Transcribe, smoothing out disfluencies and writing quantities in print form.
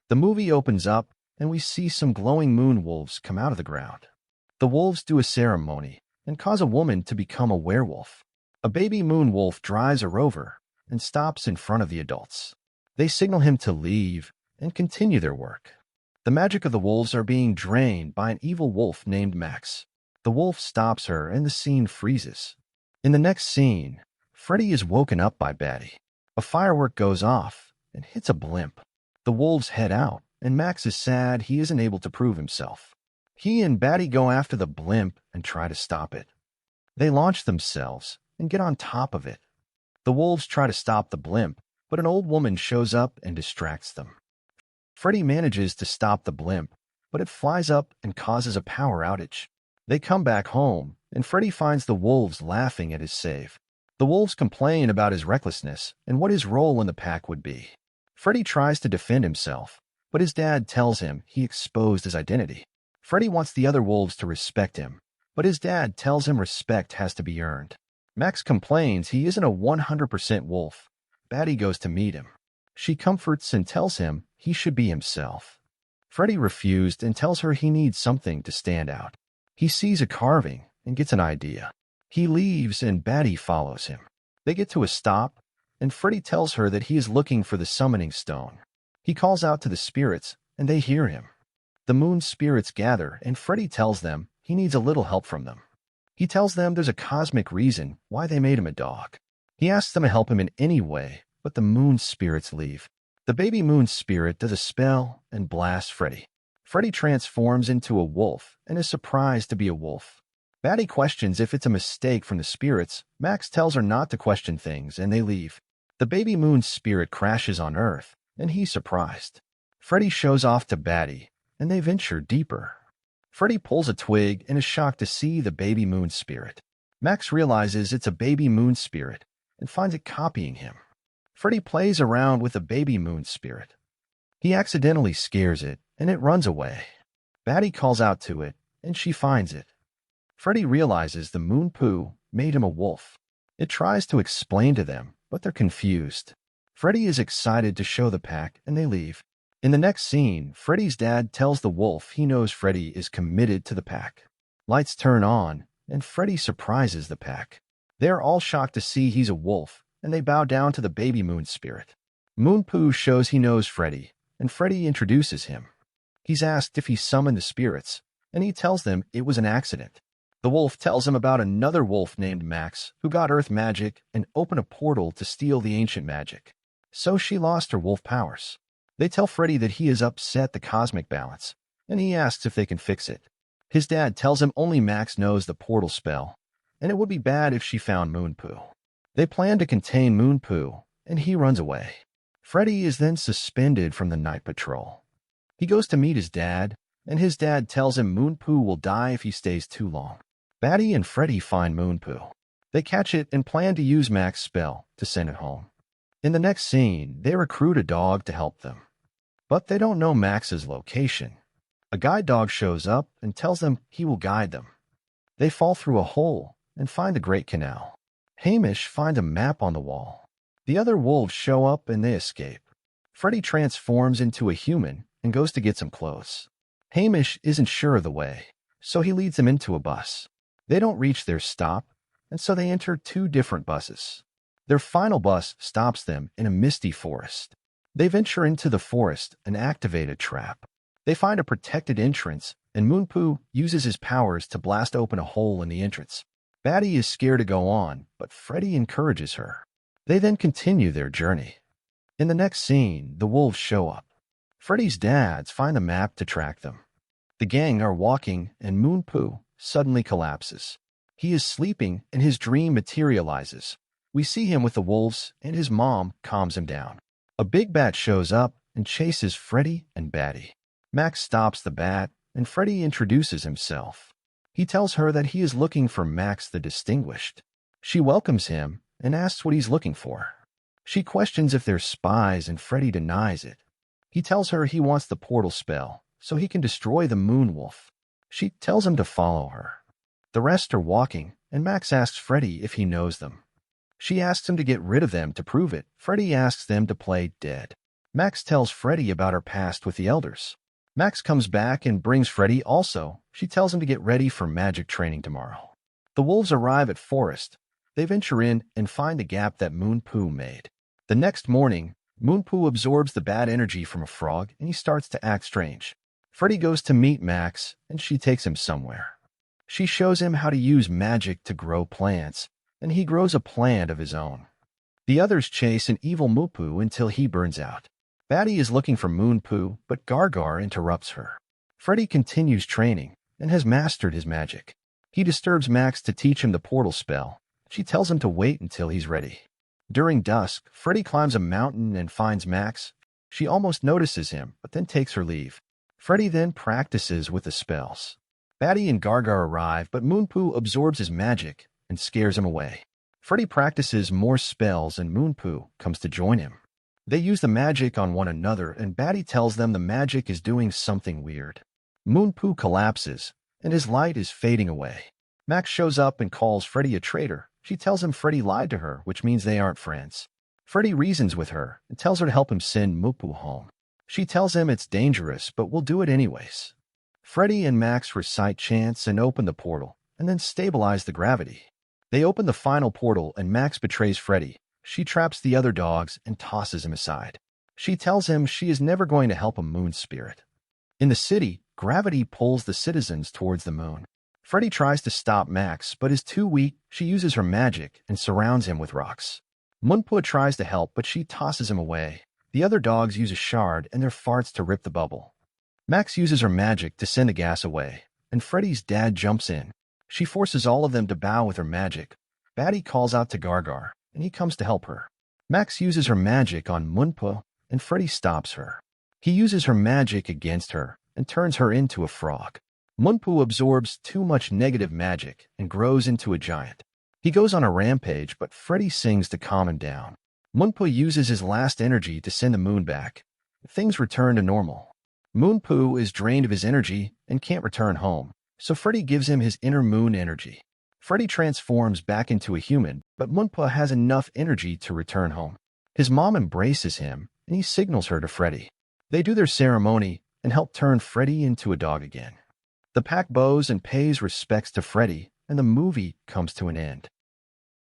The movie opens up, and we see some glowing moon wolves come out of the ground. The wolves do a ceremony and cause a woman to become a werewolf. A baby moon wolf drives a rover and stops in front of the adults. They signal him to leave and continue their work. The magic of the wolves are being drained by an evil wolf named Max. The wolf stops her and the scene freezes. In the next scene, Freddy is woken up by Batty. A firework goes off and hits a blimp. The wolves head out, and Max is sad he isn't able to prove himself. He and Batty go after the blimp and try to stop it. They launch themselves and get on top of it. The wolves try to stop the blimp, but an old woman shows up and distracts them. Freddy manages to stop the blimp, but it flies up and causes a power outage. They come back home, and Freddy finds the wolves laughing at his save. The wolves complain about his recklessness and what his role in the pack would be. Freddy tries to defend himself, but his dad tells him he exposed his identity. Freddy wants the other wolves to respect him, but his dad tells him respect has to be earned. Max complains he isn't a 100% wolf. Batty goes to meet him. She comforts and tells him he should be himself. Freddy refused and tells her he needs something to stand out. He sees a carving and gets an idea. He leaves and Batty follows him. They get to a stop, and Freddy tells her that he is looking for the summoning stone. He calls out to the spirits, and they hear him. The moon spirits gather, and Freddy tells them he needs a little help from them. He tells them there's a cosmic reason why they made him a dog. He asks them to help him in any way, but the moon spirits leave. The baby moon spirit does a spell and blasts Freddy. Freddy transforms into a wolf and is surprised to be a wolf. Batty questions if it's a mistake from the spirits. Max tells her not to question things, and they leave. The baby moon spirit crashes on Earth, and he's surprised. Freddy shows off to Batty, and they venture deeper. Freddy pulls a twig and is shocked to see the baby moon spirit. Max realizes it's a baby moon spirit and finds it copying him. Freddy plays around with the baby moon spirit. He accidentally scares it, and it runs away. Batty calls out to it, and she finds it. Freddy realizes the moon poo made him a wolf. It tries to explain to them, but they're confused. Freddy is excited to show the pack, and they leave. In the next scene, Freddy's dad tells the wolf he knows Freddy is committed to the pack. Lights turn on, and Freddy surprises the pack. They are all shocked to see he's a wolf, and they bow down to the baby moon spirit. Moon Poo shows he knows Freddy, and Freddy introduces him. He's asked if he summoned the spirits, and he tells them it was an accident. The wolf tells him about another wolf named Max who got earth magic and opened a portal to steal the ancient magic. So she lost her wolf powers. They tell Freddy that he has upset the cosmic balance, and he asks if they can fix it. His dad tells him only Max knows the portal spell, and it would be bad if she found Moon Poo. They plan to contain Moon Poo, and he runs away. Freddy is then suspended from the night patrol. He goes to meet his dad, and his dad tells him Moon Poo will die if he stays too long. Batty and Freddy find Moon Poo. They catch it and plan to use Max's spell to send it home. In the next scene, they recruit a dog to help them. But they don't know Max's location. A guide dog shows up and tells them he will guide them. They fall through a hole and find the Great Canal. Hamish finds a map on the wall. The other wolves show up and they escape. Freddy transforms into a human and goes to get some clothes. Hamish isn't sure of the way, so he leads them into a bus. They don't reach their stop, and so they enter two different buses. Their final bus stops them in a misty forest. They venture into the forest and activate a trap. They find a protected entrance, and Moon Poo uses his powers to blast open a hole in the entrance. Batty is scared to go on, but Freddy encourages her. They then continue their journey. In the next scene, the wolves show up. Freddy's dads find a map to track them. The gang are walking, and Moon Poo suddenly collapses. He is sleeping, and his dream materializes. We see him with the wolves, and his mom calms him down. A big bat shows up and chases Freddy and Batty. Max stops the bat, and Freddy introduces himself. He tells her that he is looking for Max the Distinguished. She welcomes him and asks what he's looking for. She questions if they're spies, and Freddy denies it. He tells her he wants the portal spell so he can destroy the Moon Wolf. She tells him to follow her. The rest are walking, and Max asks Freddy if he knows them. She asks him to get rid of them to prove it. Freddy asks them to play dead. Max tells Freddy about her past with the elders. Max comes back and brings Freddy also. She tells him to get ready for magic training tomorrow. The wolves arrive at Forest. They venture in and find the gap that Moon Poo made. The next morning, Moon Poo absorbs the bad energy from a frog and he starts to act strange. Freddy goes to meet Max and she takes him somewhere. She shows him how to use magic to grow plants, and he grows a plant of his own. The others chase an evil Moo Poo until he burns out. Batty is looking for Moon Poo, but Gargar interrupts her. Freddy continues training and has mastered his magic. He disturbs Max to teach him the portal spell. She tells him to wait until he's ready. During dusk, Freddy climbs a mountain and finds Max. She almost notices him, but then takes her leave. Freddy then practices with the spells. Batty and Gargar arrive, but Moon Poo absorbs his magic and scares him away. Freddy practices more spells and Moon Poo comes to join him. They use the magic on one another and Batty tells them the magic is doing something weird. Moon Poo collapses and his light is fading away. Max shows up and calls Freddy a traitor. She tells him Freddy lied to her, which means they aren't friends. Freddy reasons with her and tells her to help him send Moo Poo home. She tells him it's dangerous, but will do it anyways. Freddy and Max recite chants and open the portal, and then stabilize the gravity. They open the final portal and Max betrays Freddy. She traps the other dogs and tosses him aside. She tells him she is never going to help a moon spirit. In the city, gravity pulls the citizens towards the moon. Freddy tries to stop Max, but is too weak. She uses her magic and surrounds him with rocks. Moon Poo tries to help, but she tosses him away. The other dogs use a shard and their farts to rip the bubble. Max uses her magic to send the gas away, and Freddy's dad jumps in. She forces all of them to bow with her magic. Batty calls out to Gargar, and he comes to help her. Max uses her magic on Moon Poo, and Freddy stops her. He uses her magic against her and turns her into a frog. Moon Poo absorbs too much negative magic and grows into a giant. He goes on a rampage, but Freddy sings to calm him down. Moon Poo uses his last energy to send the moon back. Things return to normal. Moon Poo is drained of his energy and can't return home, so Freddy gives him his inner moon energy. Freddy transforms back into a human, but Moon Poo has enough energy to return home. His mom embraces him, and he signals her to Freddy. They do their ceremony and help turn Freddy into a dog again. The pack bows and pays respects to Freddy, and the movie comes to an end.